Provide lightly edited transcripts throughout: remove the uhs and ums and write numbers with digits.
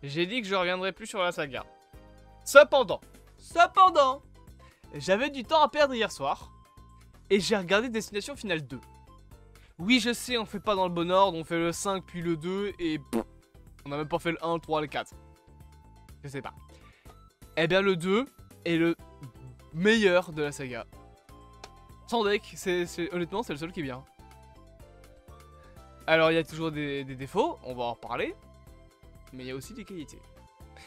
j'ai dit que je reviendrai plus sur la saga. Cependant, j'avais du temps à perdre hier soir, et j'ai regardé Destination Finale 2. Oui, je sais, on fait pas dans le bon ordre, on fait le 5 puis le 2, et pff, on a même pas fait le 1, le 3, le 4. Je sais pas. Eh bien, le 2 est le meilleur de la saga. Sans deck, honnêtement, c'est le seul qui est bien. Alors, il y a toujours des défauts, on va en reparler. Mais il y a aussi des qualités.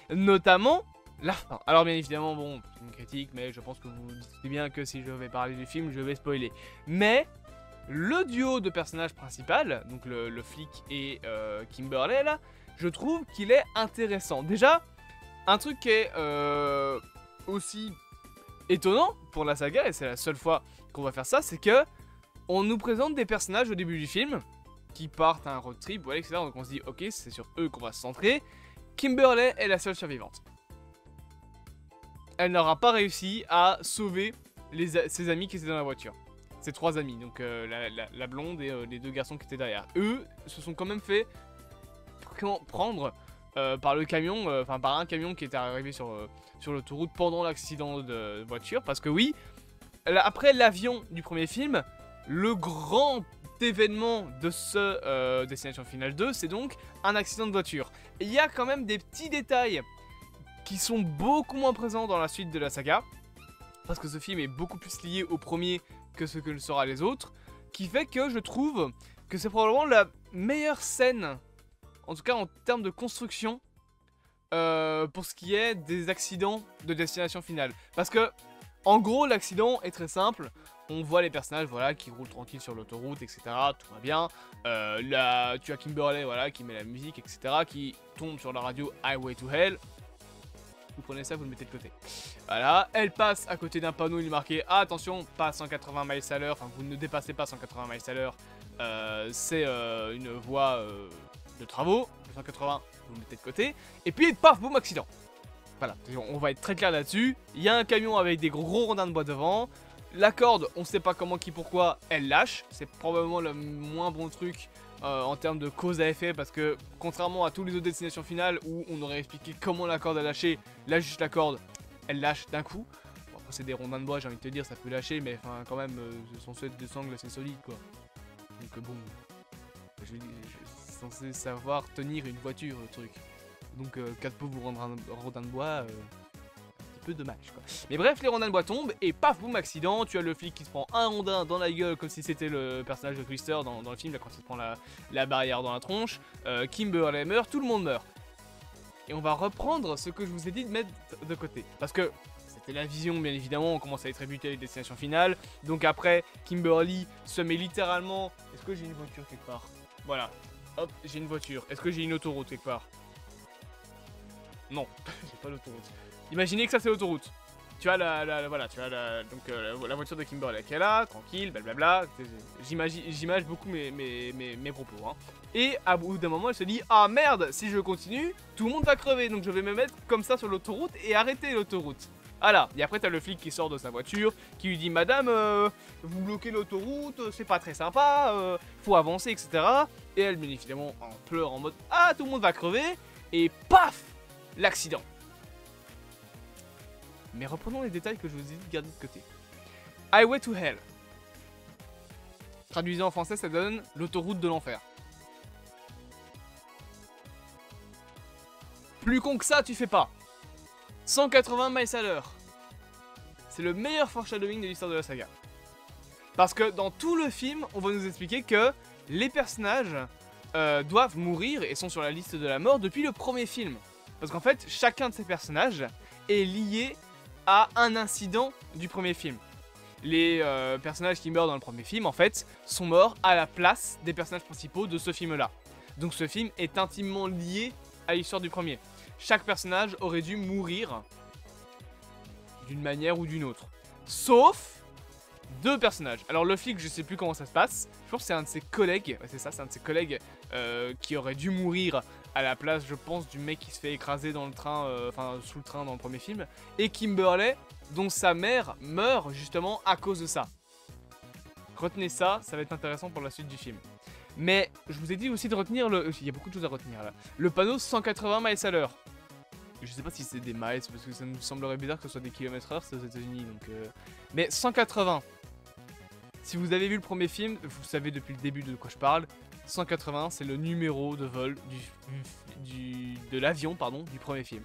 Notamment, la fin. Alors, bien évidemment, bon, c'est une critique, mais je pense que vous dites bien que si je vais parler du film, je vais spoiler. Mais, le duo de personnages principal, donc le flic et Kimberly, là, je trouve qu'il est intéressant. Déjà, un truc qui est aussi étonnant pour la saga, et c'est la seule fois qu'on va faire ça, c'est que on nous présente des personnages au début du film qui partent à un road trip, voilà, etc. Donc on se dit, ok, c'est sur eux qu'on va se centrer. Kimberly est la seule survivante. Elle n'aura pas réussi à sauver ses amis qui étaient dans la voiture. Ses 3 amis, donc la blonde et les 2 garçons qui étaient derrière. Eux se sont quand même fait prendre par le camion, enfin par un camion qui était arrivé sur l'autoroute pendant l'accident de voiture. Parce que oui, après l'avion du premier film, le grand événement de ce Destination Finale 2, c'est donc un accident de voiture. Et il y a quand même des petits détails qui sont beaucoup moins présents dans la suite de la saga, parce que ce film est beaucoup plus lié au premier que ce que le sera les autres, qui fait que je trouve que c'est probablement la meilleure scène, en tout cas en termes de construction, pour ce qui est des accidents de Destination Finale. Parce que, en gros, l'accident est très simple. On voit les personnages, voilà, qui roulent tranquille sur l'autoroute, etc. Tout va bien. Là, tu as Kimberly, voilà, qui met la musique, etc. Qui tombe sur la radio Highway to Hell. Vous prenez ça, vous le mettez de côté. Voilà, elle passe à côté d'un panneau, il est marqué « Attention, pas 180 miles à l'heure », enfin, vous ne dépassez pas 180 miles à l'heure. C'est une voie de travaux, 180, vous le mettez de côté. Et puis, paf, boum, accident. Voilà, on va être très clair là-dessus. Il y a un camion avec des gros rondins de bois devant. La corde, on sait pas comment, qui, pourquoi, elle lâche. C'est probablement le moins bon truc en termes de cause à effet, parce que contrairement à tous les autres destinations finales où on aurait expliqué comment la corde a lâché, là juste la corde, elle lâche d'un coup. Bon, après c'est des rondins de bois, j'ai envie de te dire, ça peut lâcher, mais enfin quand même, son set de sangle c'est solide quoi. Donc bon, je suis censé savoir tenir une voiture le truc. Donc 4 pauvres rondins de bois, peu dommage quoi. Mais bref, les rondins de bois tombent et paf boum accident, tu as le flic qui se prend un rondin dans la gueule comme si c'était le personnage de Twister dans le film là, quand il se prend la barrière dans la tronche. Kimberly meurt, tout le monde meurt. Et on va reprendre ce que je vous ai dit de mettre de côté. Parce que c'était la vision bien évidemment, on commence à être rébuté à les destinations finales. Donc après, Kimberly se met littéralement... Est-ce que j'ai une voiture quelque part? Voilà, hop, j'ai une voiture. Est-ce que j'ai une autoroute quelque part? Non, j'ai pas l'autoroute. Imaginez que ça c'est l'autoroute. Tu as voilà, tu as la voiture de Kimberly qui est là, tranquille, blablabla. J'imagine beaucoup mes propos. Hein. Et à bout d'un moment, elle se dit ah merde, si je continue, tout le monde va crever. Donc je vais me mettre comme ça sur l'autoroute et arrêter l'autoroute. Voilà. Et après t'as le flic qui sort de sa voiture, qui lui dit madame, vous bloquez l'autoroute, c'est pas très sympa, faut avancer, etc. Et elle, bien évidemment, en pleure en mode ah tout le monde va crever. Et paf, l'accident. Mais reprenons les détails que je vous ai dit de garder de côté. Highway to Hell. Traduisé en français, ça donne l'autoroute de l'enfer. Plus con que ça, tu fais pas. 180 miles à l'heure. C'est le meilleur foreshadowing de l'histoire de la saga. Parce que dans tout le film, on va nous expliquer que les personnages doivent mourir et sont sur la liste de la mort depuis le premier film. Parce qu'en fait, chacun de ces personnages est lié à un incident du premier film. Les personnages qui meurent dans le premier film, en fait, sont morts à la place des personnages principaux de ce film-là. Donc ce film est intimement lié à l'histoire du premier. Chaque personnage aurait dû mourir d'une manière ou d'une autre. Sauf 2 personnages. Alors le flic, je sais plus comment ça se passe. Je pense que c'est un de ses collègues. Ouais, c'est ça, c'est un de ses collègues qui aurait dû mourir à la place, je pense, du mec qui se fait écraser dans le train, enfin sous le train dans le premier film. Et Kimberly, dont sa mère meurt justement à cause de ça. Retenez ça, ça va être intéressant pour la suite du film. Mais je vous ai dit aussi de retenir le... Il y a beaucoup de choses à retenir là. Le panneau 180 miles à l'heure. Je sais pas si c'est des miles, parce que ça me semblerait bizarre que ce soit des kilomètres/heure, c'est aux États-Unis, donc... Mais 180. Si vous avez vu le premier film, vous savez depuis le début de quoi je parle. 180, c'est le numéro de vol de l'avion, pardon, du premier film.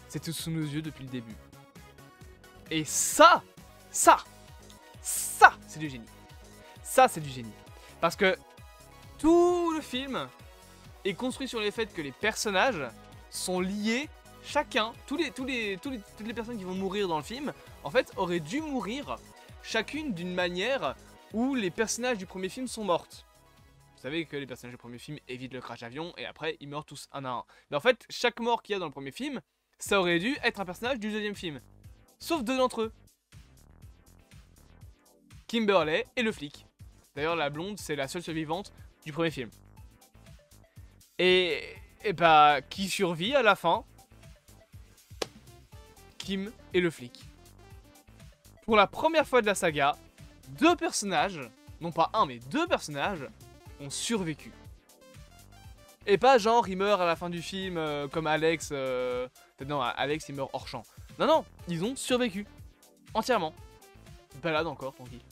C'est tout sous nos yeux depuis le début. Et ça, c'est du génie. Ça, c'est du génie. Parce que tout le film est construit sur le fait que les personnages sont liés, chacun, toutes les personnes qui vont mourir dans le film, en fait, auraient dû mourir chacune d'une manière où les personnages du premier film sont mortes. Vous savez que les personnages du premier film évitent le crash d'avion et après ils meurent tous un à un. Mais en fait, chaque mort qu'il y a dans le premier film, ça aurait dû être un personnage du deuxième film. Sauf deux d'entre eux. Kimberly et le flic. D'ailleurs, la blonde, c'est la seule survivante du premier film. Et bah, qui survit à la fin? Kim et le flic. Pour la première fois de la saga, deux personnages, non pas un mais deux personnages, ont survécu. Et pas genre il meurt à la fin du film comme Alex, non Alex il meurt hors champ. Non non, ils ont survécu. Entièrement. Balade encore, tranquille.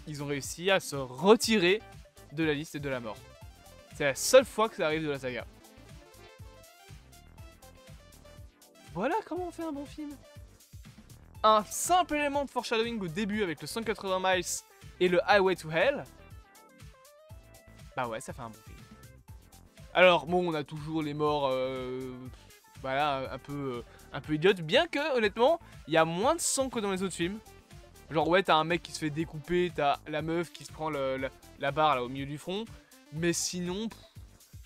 Ils ont réussi à se retirer de la liste de la mort. C'est la seule fois que ça arrive de la saga. Voilà comment on fait un bon film. Un simple élément de foreshadowing au début avec le 180 miles et le Highway to Hell. Bah ouais, ça fait un bon film. Alors bon, on a toujours les morts, voilà, un peu idiotes. Bien que, honnêtement, il y a moins de sang que dans les autres films. Genre ouais, t'as un mec qui se fait découper, t'as la meuf qui se prend la barre là au milieu du front. Mais sinon,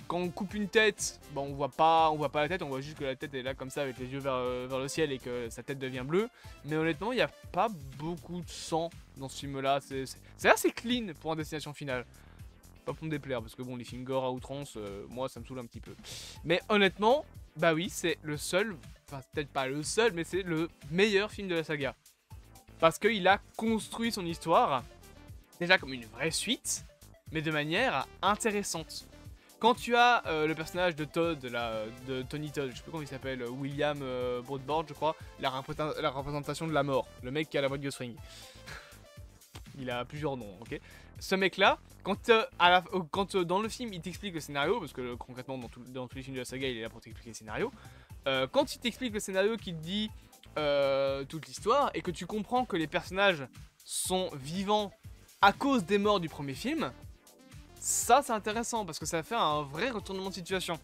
quand on coupe une tête, bon, on voit pas la tête, on voit juste que la tête est là comme ça avec les yeux vers le ciel et que sa tête devient bleue. Mais honnêtement, il n'y a pas beaucoup de sang dans ce film-là. C'est assez clean pour un destination finale. Pas pour me déplaire, parce que bon, les films gore à outrance, moi ça me saoule un petit peu. Mais honnêtement, bah oui, c'est le seul, enfin peut-être pas le seul, mais c'est le meilleur film de la saga. Parce qu'il a construit son histoire, déjà comme une vraie suite, mais de manière intéressante. Quand tu as le personnage de Todd, de Tony Todd, je sais plus comment il s'appelle, William Broadboard je crois, la représentation de la mort, le mec qui a la voix de Gus Fring. Il a plusieurs noms, ok. Ce mec-là, quand dans le film il t'explique le scénario, parce que concrètement dans tous les films de la saga il est là pour t'expliquer le scénario, quand il t'explique le scénario qui te dit toute l'histoire, et que tu comprends que les personnages sont vivants à cause des morts du premier film, ça c'est intéressant, parce que ça fait un vrai retournement de situation.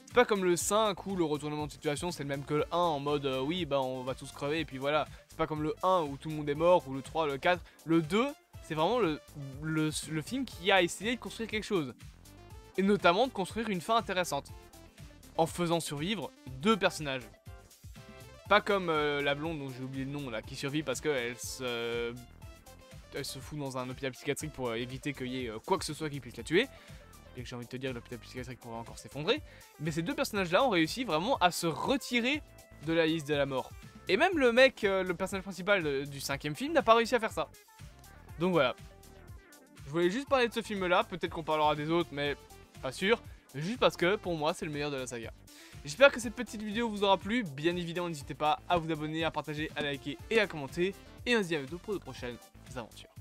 C'est pas comme le 5 où le retournement de situation c'est le même que le 1 en mode oui bah on va tous crever et puis voilà. C'est pas comme le 1 où tout le monde est mort, ou le 3, le 4. Le 2 c'est vraiment le film qui a essayé de construire quelque chose. Et notamment de construire une fin intéressante. En faisant survivre deux personnages. Pas comme la blonde dont j'ai oublié le nom là, qui survit parce qu'elle se fout dans un hôpital psychiatrique pour éviter qu'il y ait quoi que ce soit qui puisse la tuer. Et que j'ai envie de te dire, l'hôpital psychiatrique pourrait encore s'effondrer. Mais ces deux personnages-là ont réussi vraiment à se retirer de la liste de la mort. Et même le mec, le personnage principal du 5ème film, n'a pas réussi à faire ça. Donc voilà. Je voulais juste parler de ce film-là, peut-être qu'on parlera des autres, mais pas sûr. Juste parce que, pour moi, c'est le meilleur de la saga. J'espère que cette petite vidéo vous aura plu. Bien évidemment, n'hésitez pas à vous abonner, à partager, à liker et à commenter. Et on se dit à bientôt pour de prochaines aventures.